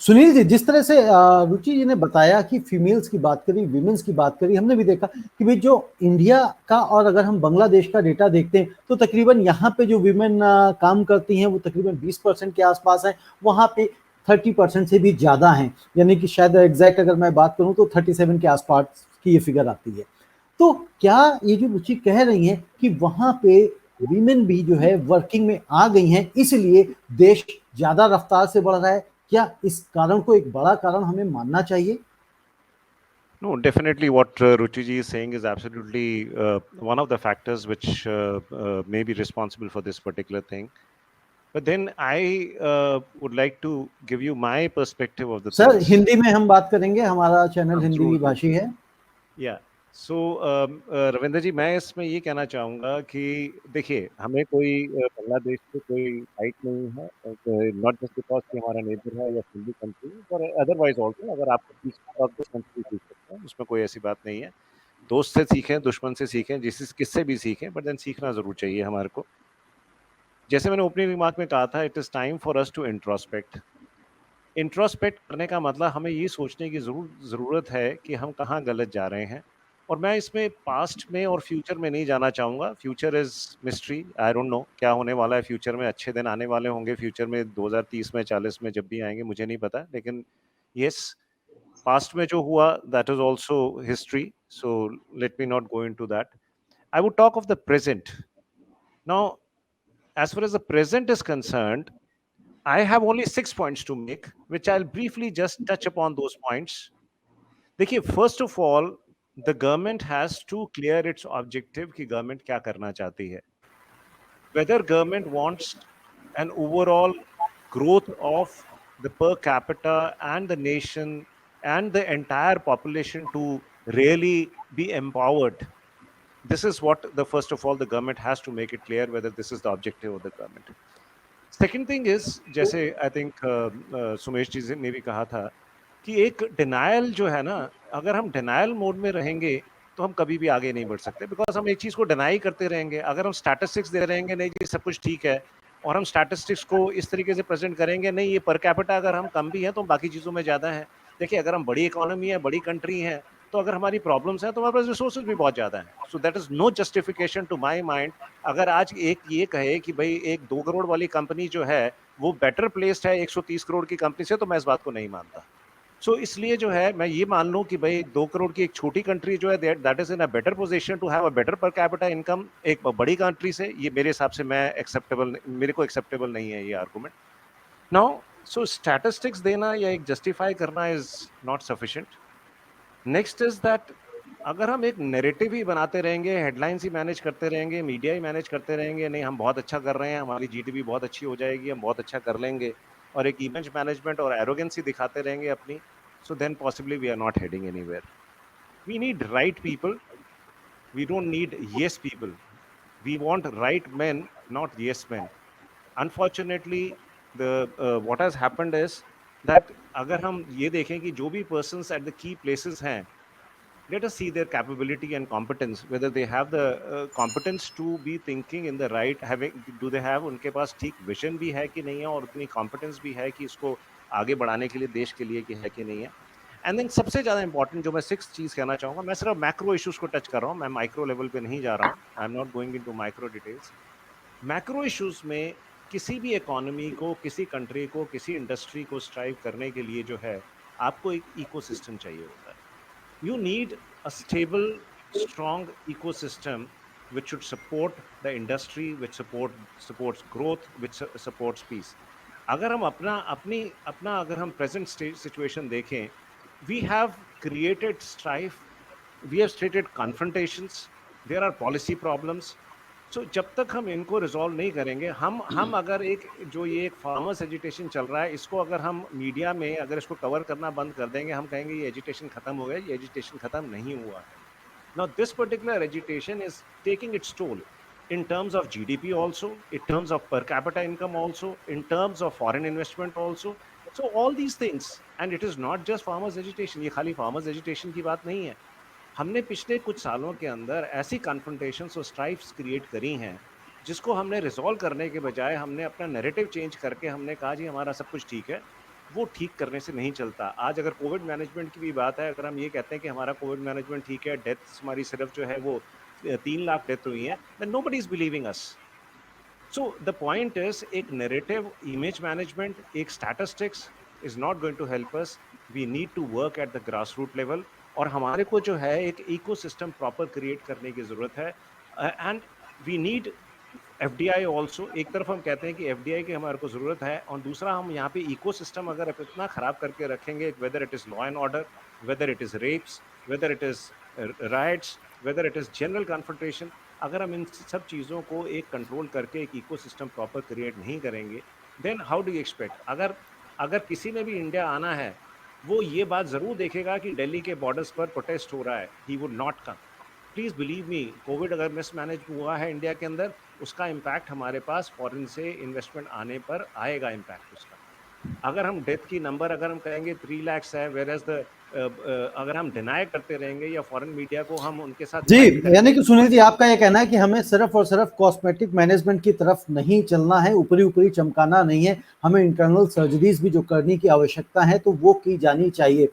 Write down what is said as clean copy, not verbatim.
सुनील जी, जिस तरह से रुचि जी ने बताया कि फीमेल्स की बात करी, विमेंस की बात करी, हमने भी देखा कि भाई जो इंडिया का और अगर हम बांग्लादेश का डेटा देखते हैं तो तकरीबन यहाँ पे जो विमेन काम करती हैं वो तकरीबन 20% के आसपास है, वहाँ पे 30% से भी ज्यादा हैं, यानी कि शायद एग्जैक्ट अगर मैं बात करूँ तो 37 के आसपास की ये फिगर आती है। तो क्या ये जो रुचि कह रही हैं कि वहां पे विमेन भी जो है वर्किंग में आ गई हैं, इसलिए देश ज्यादा रफ्तार से बढ़ रहा है, क्या इस कारण को एक बड़ा कारण हमें मानना चाहिए? No, definitely what Ruchi ji is saying is absolutely one of the factors which may be responsible for this particular thing. But then I would like to give you my perspective of the sir things. Hindi में हम बात करेंगे, हमारा channel हाँ, हिंदी जरूर भाषी है। या सो रविंद्र जी, मैं इसमें ये कहना चाहूँगा कि देखिए, हमें कोई बांग्लादेश से कोई फाइट नहीं है, नॉट जस्ट बिकॉज कि हमारा नेबर है या फ्रेंडली कंट्री, पर अदरवाइज ऑल्सो अगर आपको सीखना तो दुश्मन से सीख सकते हैं, उसमें कोई ऐसी बात नहीं है। दोस्त से सीखें, दुश्मन से सीखें, किससे भी सीखें, बट देन सीखना जरूर चाहिए हमारे को। जैसे मैंने ओपनिंग रिमार्क में कहा था, it is time for us to introspect. Introspect करने का मतलब हमें ये सोचने की ज़रूरत है कि हम कहाँ गलत जा रहे हैं। और मैं इसमें पास्ट में और फ्यूचर में नहीं जाना चाहूँगा। Future is mystery, I don't know क्या होने वाला है फ्यूचर में। अच्छे दिन आने वाले होंगे फ्यूचर में, 2030 में, 40 में, जब भी आएंगे मुझे नहीं पता। लेकिन यस, पास्ट में जो हुआ that is also history, so let me not go into that. I would talk of the present now. As far as the present is concerned, I have only 6 points to make, which I'll briefly just touch upon those points. देखिए, first of all, the government has to clear its objective कि government क्या करना चाहती है. Whether government wants an overall growth of the per capita and the nation and the entire population to really be empowered. This is what the first of all the government has to make it clear whether this is the objective of the government. Second thing is, जैसे I think Sumesh जी ने भी कहा था कि एक denial जो है ना, अगर हम डिनायल मोड में रहेंगे तो हम कभी भी आगे नहीं बढ़ सकते, बिकॉज हम एक चीज को डिनाई करते रहेंगे। अगर हम स्टैटिस्टिक्स दे रहेंगे नहीं जी सब कुछ ठीक है, और हम स्टैटिस्टिक्स को इस तरीके से प्रेजेंट करेंगे नहीं ये पर कैपिटा अगर हम कम भी हैं तो बाकी चीजों में ज्यादा है। देखिए, अगर हम बड़ी इकोनॉमी है, बड़ी कंट्री है, तो अगर हमारी प्रॉब्लम्स हैं तो हमारे पास रिसोर्सेज भी बहुत ज्यादा हैं। So that is no justification to my mind. अगर आज एक ये कहे कि भाई एक 2 करोड़ वाली कंपनी जो है वो बेटर प्लेस्ड है 130 करोड़ की कंपनी से, तो मैं इस बात को नहीं मानता। सो इसलिए जो है मैं ये मान लूं कि भाई 2 करोड़ की एक छोटी कंट्री जो है that is in a better position to have a better per capita income एक बड़ी कंट्री से। ये मेरे हिसाब से मेरे को एक्सेप्टेबल नहीं है ये आर्गुमेंट। नाउ सो स्टैटिस्टिक्स देना या एक जस्टिफाई करना is not sufficient. Next is that अगर हम एक नैरेटिव ही बनाते रहेंगे, हेडलाइंस ही मैनेज करते रहेंगे, मीडिया ही मैनेज करते रहेंगे, नहीं हम बहुत अच्छा कर रहे हैं, हमारी जीडीपी बहुत अच्छी हो जाएगी, हम बहुत अच्छा कर लेंगे, और एक इमेज मैनेजमेंट और एरोगेंसी दिखाते रहेंगे अपनी, so then possibly we are not heading anywhere. We need right people, we don't need yes people. We want right men, not yes men. Unfortunately, the what has happened is that अगर हम ये देखें कि जो भी persons at the key places हैं, let us see their capability and competence, whether they have the competence to be thinking in the right, do they have, उनके पास ठीक विजन भी है कि नहीं है, और उतनी competence भी है कि इसको आगे बढ़ाने के लिए, देश के लिए कि है कि नहीं है। एंड देन सबसे ज्यादा इंपॉर्टेंट जो मैं 6th चीज कहना चाहूंगा, मैं सिर्फ मैक्रो इश्यूज को टच कर रहा हूँ, मैं माइक्रो लेवल पे नहीं जा रहा हूँ, I am not going into micro details. Macro issues में किसी भी इकोनॉमी को, किसी कंट्री को, किसी इंडस्ट्री को स्ट्राइव करने के लिए जो है आपको एक इकोसिस्टम चाहिए होता है। You need a stable, strong ecosystem which should support the industry, which supports growth, which supports peace. अगर हम अपना अगर हम present state situation देखें, we have created strife, we have stated confrontations, there are policy problems. So जब तक हम इनको रिजॉल्व नहीं करेंगे, हम अगर एक जो ये एक फार्मर्स एजिटेशन चल रहा है, इसको अगर हम मीडिया में अगर इसको कवर करना बंद कर देंगे, हम कहेंगे ये एजिटेशन खत्म हो गया, ये एजिटेशन खत्म नहीं हुआ है। Now this particular agitation is taking its toll in terms of GDP also, in terms of per capita income also, in terms of foreign investment also. So all these things, and it is not just farmers agitation, ये खाली farmers agitation की बात नहीं है। हमने पिछले कुछ सालों के अंदर ऐसी कन्फ्रंटेशंस और स्ट्राइफ्स क्रिएट करी हैं जिसको हमने रिजॉल्व करने के बजाय हमने अपना नैरेटिव चेंज करके हमने कहा जी हमारा सब कुछ ठीक है। वो ठीक करने से नहीं चलता। आज अगर कोविड मैनेजमेंट की भी बात है, अगर हम ये कहते हैं कि हमारा कोविड मैनेजमेंट ठीक है, डेथ्स हमारी सिर्फ जो है वो 3 लाख डेथ हुई हैं, then nobody is believing us. So the point is, एक नैरेटिव, इमेज मैनेजमेंट, एक statistics is not going to help us. We need to work at the grass root level, और हमारे को जो है एक इकोसिस्टम प्रॉपर क्रिएट करने की जरूरत है। And we need FDI also. एक तरफ हम कहते हैं कि एफडीआई की हमारे को जरूरत है, और दूसरा हम यहाँ पे इकोसिस्टम अगर आप इतना खराब करके रखेंगे, whether it is law and order, whether it is rapes, whether it is riots, whether it is general confrontation, अगर हम इन सब चीज़ों को एक कंट्रोल करके एक इकोसिस्टम प्रॉपर क्रिएट नहीं करेंगे, then how do you expect, अगर अगर किसी ने भी इंडिया आना है, वो ये बात जरूर देखेगा कि दिल्ली के बॉर्डर्स पर प्रोटेस्ट हो रहा है, he would not come. Please believe me, Covid अगर मिसमैनेज हुआ है इंडिया के अंदर, उसका इम्पैक्ट हमारे पास फॉरेन से इन्वेस्टमेंट आने पर आएगा इम्पैक्ट उसका। अगर हम डेथ की नंबर अगर हम कहेंगे 3 लाख है, वेयर एज द अगर हम डिनाई करते रहेंगे या फॉरेन मीडिया को हम उनके साथ जी, डिनाई करेंगे, यानी कि सुनील जी, आपका ये कहना है कि हमें सिर्फ और सिर्फ कॉस्मेटिक मैनेजमेंट की तरफ नहीं चलना है, ऊपरी ऊपरी चमकाना नहीं है, हमें इंटरनल सर्जरीज भी जो करने की आवश्यकता है तो वो की जानी चाहिए।